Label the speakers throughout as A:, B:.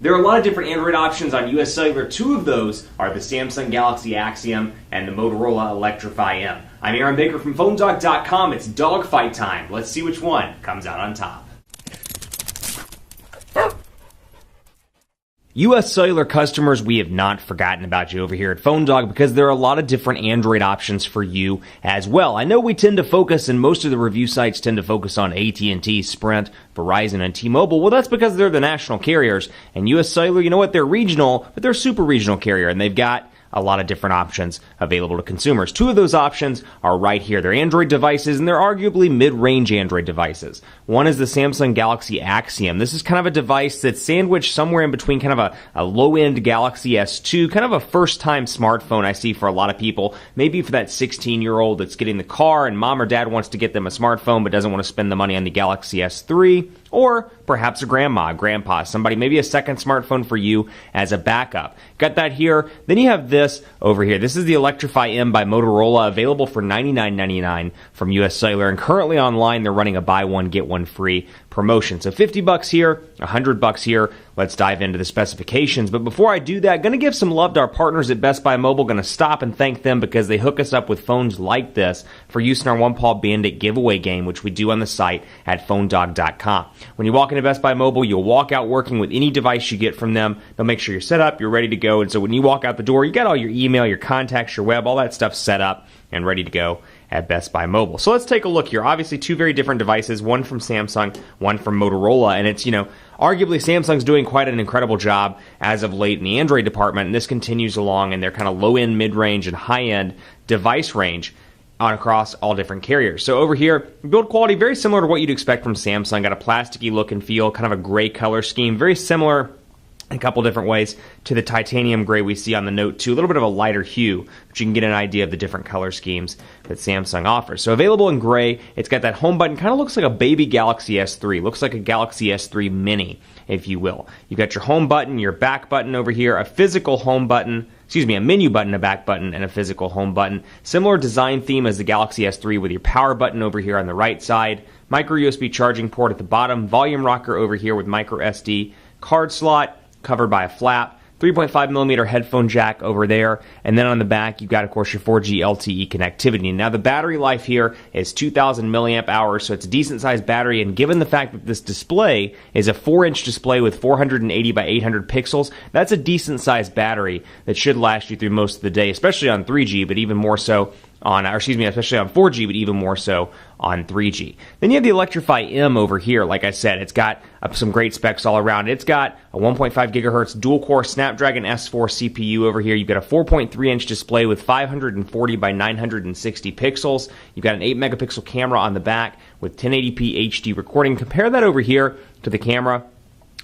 A: There are a lot of different Android options on US Cellular. Two of those are the Samsung Galaxy Axiom and the Motorola Electrify M. I'm Aaron Baker from PhoneDog.com. It's Dogfight time. Let's see which one comes out on top. US Cellular customers, we have not forgotten about you over here at PhoneDog because there are a lot of different Android options for you as well. I know we tend to focus, and most of the review sites tend to focus on AT&T, Sprint, Verizon, and T-Mobile. Well, that's because they're the national carriers. And US Cellular, you know what, they're regional, but they're a super regional carrier, and they've got a lot of different options available to consumers. Two of those options are right here. They're Android devices, and they're arguably mid-range Android devices. One is the Samsung Galaxy Axiom. This is kind of a device that's sandwiched somewhere in between kind of a low-end Galaxy S2, kind of a first-time smartphone I see for a lot of people. Maybe for that 16-year-old that's getting the car and mom or dad wants to get them a smartphone but doesn't want to spend the money on the Galaxy S3. Or perhaps a grandma, grandpa, somebody, maybe a second smartphone for you as a backup. Got that here. Then you have this over here. This is the Electrify M by Motorola, available for $99.99 from US Cellular. And currently online, they're running a buy one, get one free promotion. So $50 here, $100 here. Let's dive into the specifications. But before I do that, going to give some love to our partners at Best Buy Mobile. Going to stop and thank them because they hook us up with phones like this for use in our One Paw Bandit giveaway game, which we do on the site at PhoneDog.com. When you walk into Best Buy Mobile, you'll walk out working with any device you get from them. They'll make sure you're set up, you're ready to go. And so when you walk out the door, you got all your email, your contacts, your web, all that stuff set up and ready to go at Best Buy Mobile. So let's take a look here. Obviously, two very different devices, one from Samsung, one from Motorola, and it's, arguably Samsung's doing quite an incredible job as of late in the Android department, and this continues along in their kind of low-end, mid-range, and high-end device range across all different carriers. So over here, build quality very similar to what you'd expect from Samsung. Got a plasticky look and feel, kind of a gray color scheme, very similar in a couple different ways to the titanium gray we see on the Note 2. A little bit of a lighter hue, but you can get an idea of the different color schemes that Samsung offers. So available in gray, it's got that home button, kind of looks like a baby Galaxy S3. Looks like a Galaxy S3 Mini, if you will. You've got your home button, your back button over here, a physical home button, a menu button, a back button, and a physical home button. Similar design theme as the Galaxy S3 with your power button over here on the right side, micro USB charging port at the bottom, volume rocker over here with micro SD, card slot covered by a flap, 3.5mm headphone jack over there, and then on the back you've got, of course, your 4G LTE connectivity. Now the battery life here is 2,000 milliamp hours, so it's a decent sized battery, and given the fact that this display is a 4-inch display with 480 by 800 pixels, that's a decent sized battery that should last you through most of the day, especially on 3G, but even more so especially on 4G, but even more so on 3G. Then you have the Electrify M over here. Like I said, it's got some great specs all around. It's got a 1.5 gigahertz dual-core Snapdragon S4 CPU over here. You've got a 4.3-inch display with 540 by 960 pixels. You've got an 8-megapixel camera on the back with 1080p HD recording. Compare that over here to the camera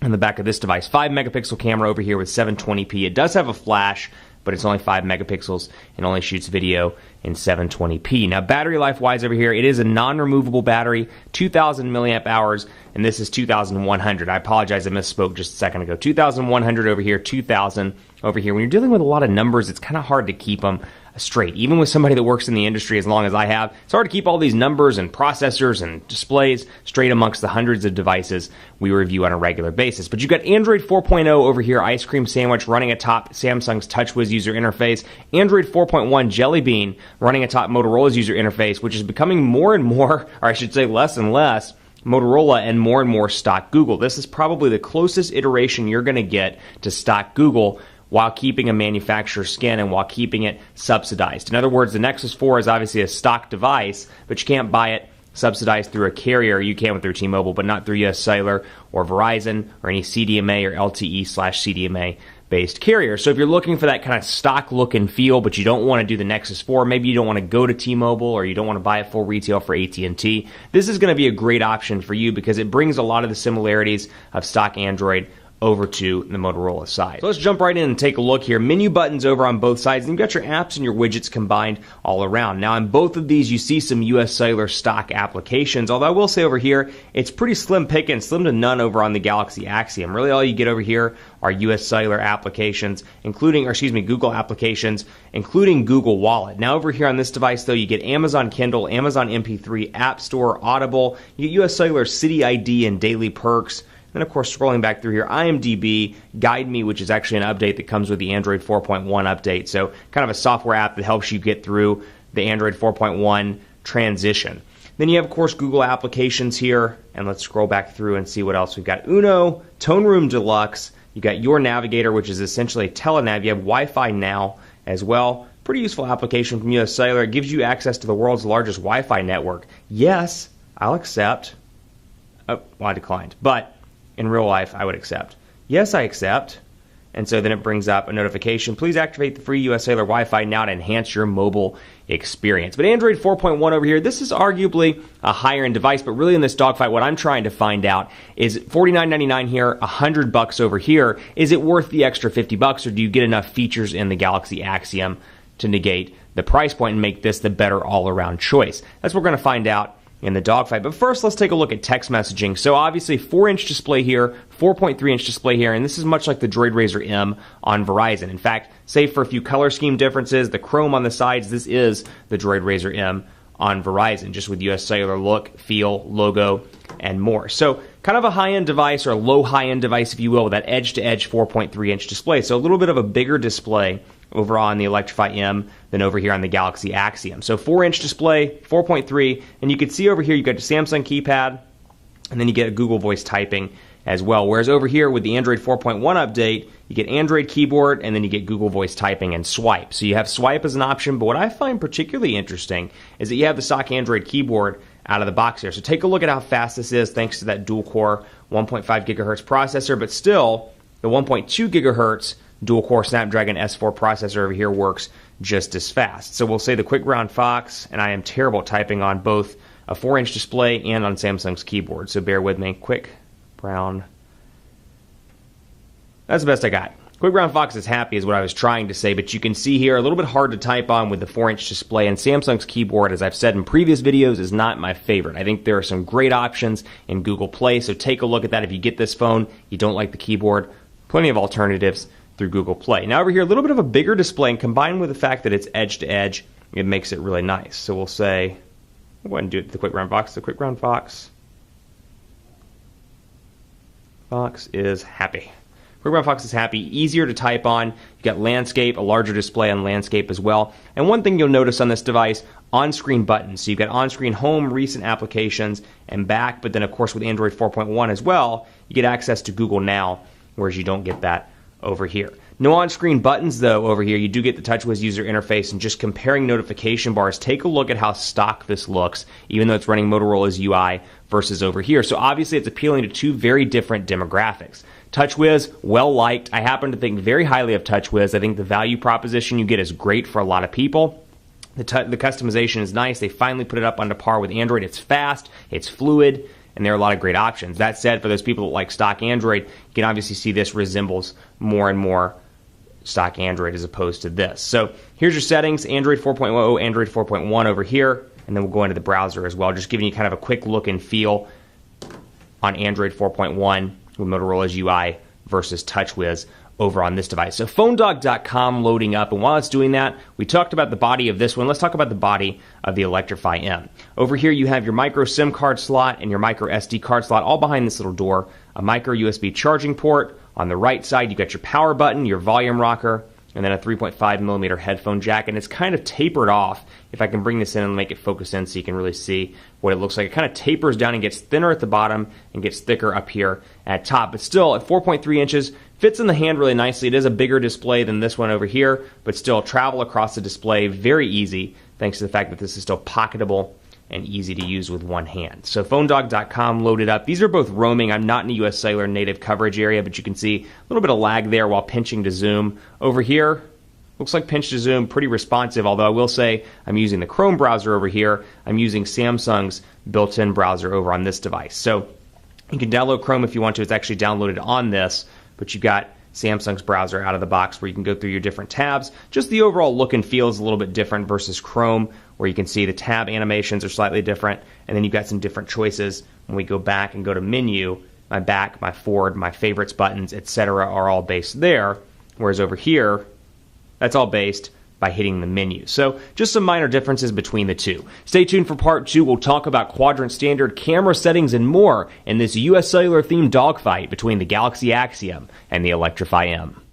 A: on the back of this device. 5-megapixel camera over here with 720p. It does have a flash, but it's only 5 megapixels and only shoots video in 720p. Now, battery life-wise over here, it is a non-removable battery, 2,000 milliamp hours, and this is 2,100. I apologize, I misspoke just a second ago. 2,100 over here, 2,000 over here. When you're dealing with a lot of numbers, it's kind of hard to keep them straight. Even with somebody that works in the industry as long as I have, it's hard to keep all these numbers and processors and displays straight amongst the hundreds of devices we review on a regular basis. But you've got Android 4.0 over here, ice cream sandwich, running atop Samsung's TouchWiz user interface. Android 4.1 Jelly Bean running atop Motorola's user interface, which is becoming more and more, or I should say less and less, Motorola and more stock Google. This is probably the closest iteration you're going to get to stock Google while keeping a manufacturer's skin and while keeping it subsidized. In other words, the Nexus 4 is obviously a stock device, but you can't buy it subsidized through a carrier. You can through T-Mobile, but not through US Cellular or Verizon or any CDMA or LTE/CDMA based carrier. So if you're looking for that kind of stock look and feel, but you don't want to do the Nexus 4, maybe you don't want to go to T-Mobile or you don't want to buy it full retail for AT&T, this is going to be a great option for you because it brings a lot of the similarities of stock Android over to the Motorola side. So let's jump right in and take a look here. Menu buttons over on both sides, and you've got your apps and your widgets combined all around. Now on both of these, you see some US Cellular stock applications, although I will say over here, it's pretty slim pickings, slim to none over on the Galaxy Axiom. Really all you get over here are US Cellular applications, Google applications, including Google Wallet. Now over here on this device though, you get Amazon Kindle, Amazon MP3, App Store, Audible, you get US Cellular City ID and Daily Perks, And of course, scrolling back through here, IMDb, Guide Me, which is actually an update that comes with the Android 4.1 update. So kind of a software app that helps you get through the Android 4.1 transition. Then you have, of course, Google applications here. And let's scroll back through and see what else. We've got Uno, Tone Room Deluxe. You got Your Navigator, which is essentially a telenav. You have Wi-Fi Now as well. Pretty useful application from US Cellular. It gives you access to the world's largest Wi-Fi network. Yes, I'll accept. Oh, well, I declined. But in real life, I would accept. Yes, I accept. And so then it brings up a notification. Please activate the free US Cellular Wi-Fi now to enhance your mobile experience. But Android 4.1 over here, this is arguably a higher-end device, but really in this dogfight, what I'm trying to find out is $49.99 here, $100 over here. Is it worth the extra $50, or do you get enough features in the Galaxy Axiom to negate the price point and make this the better all-around choice? That's what we're going to find out in the dogfight. But first, let's take a look at text messaging. So obviously 4-inch display here, 4.3-inch display here, and this is much like the Droid Razr M on Verizon. In fact, save for a few color scheme differences, the chrome on the sides, this is the Droid Razr M on Verizon, just with US Cellular look, feel, logo, and more. So kind of a high-end device, or a low high-end device, if you will, with that edge-to-edge 4.3-inch display. So a little bit of a bigger display over on the Electrify M than over here on the Galaxy Axiom. So 4-inch display, 4.3, and you can see over here you've got the Samsung keypad, and then you get a Google Voice typing as well. Whereas over here with the Android 4.1 update, you get Android keyboard, and then you get Google Voice typing and swipe. So you have swipe as an option, but what I find particularly interesting is that you have the stock Android keyboard out of the box here. So take a look at how fast this is thanks to that dual-core 1.5 gigahertz processor, but still the 1.2 gigahertz dual-core Snapdragon S4 processor over here works just as fast. So we'll say the Quick Brown Fox, and I am terrible typing on both a 4-inch display and on Samsung's keyboard, so bear with me. Quick Brown. That's the best I got. Quick Brown Fox is happy is what I was trying to say, but you can see here a little bit hard to type on with the 4-inch display, and Samsung's keyboard, as I've said in previous videos, is not my favorite. I think there are some great options in Google Play, so take a look at that. If you get this phone, you don't like the keyboard, plenty of alternatives through Google Play. Now over here, a little bit of a bigger display, and combined with the fact that it's edge-to-edge, it makes it really nice. So we'll say, we'll go ahead and do it to the Quick Brown Fox. The Quick Brown Fox is happy. Quick Brown Fox is happy, easier to type on. You got landscape, a larger display on landscape as well. And one thing you'll notice on this device, on-screen buttons. So you've got on-screen home, recent applications, and back. But then of course with Android 4.1 as well, you get access to Google Now, whereas you don't get that over here. No on-screen buttons though over here. You do get the TouchWiz user interface, and just comparing notification bars, take a look at how stock this looks, even though it's running Motorola's UI versus over here. So obviously it's appealing to two very different demographics. TouchWiz, well liked. I happen to think very highly of TouchWiz. I think the value proposition you get is great for a lot of people. The customization is nice. They finally put it up onto par with Android. It's fast, it's fluid, and there are a lot of great options. That said, for those people that like stock Android, you can obviously see this resembles more and more stock Android as opposed to this. So here's your settings, Android 4.0, Android 4.1 over here, and then we'll go into the browser as well, just giving you kind of a quick look and feel on Android 4.1 with Motorola's UI versus TouchWiz over on this device. So PhoneDog.com loading up, and while it's doing that, we talked about the body of this one. Let's talk about the body of the Electrify M. Over here you have your micro SIM card slot and your micro SD card slot all behind this little door, a micro USB charging port. On the right side you got your power button, your volume rocker, and then a 3.5mm headphone jack, and it's kind of tapered off. If I can bring this in and make it focus in so you can really see what it looks like. It kind of tapers down and gets thinner at the bottom and gets thicker up here at top, but still at 4.3 inches, fits in the hand really nicely. It is a bigger display than this one over here, but still travel across the display very easy thanks to the fact that this is still pocketable and easy to use with one hand. So PhoneDog.com loaded up. These are both roaming. I'm not in the US Cellular native coverage area, but you can see a little bit of lag there while pinching to zoom. Over here, looks like pinch to zoom, pretty responsive, although I will say I'm using the Chrome browser over here. I'm using Samsung's built-in browser over on this device. So you can download Chrome if you want to. It's actually downloaded on this, but you've got Samsung's browser out of the box where you can go through your different tabs. Just the overall look and feel is a little bit different versus Chrome, where you can see the tab animations are slightly different, and then you've got some different choices. When we go back and go to menu, my back, my forward, my favorites buttons, etc. are all based there, whereas over here, that's all based by hitting the menu. So just some minor differences between the two. Stay tuned for part 2. We'll talk about quadrant standard, camera settings, and more in this US Cellular themed dogfight between the Galaxy Axiom and the Electrify M.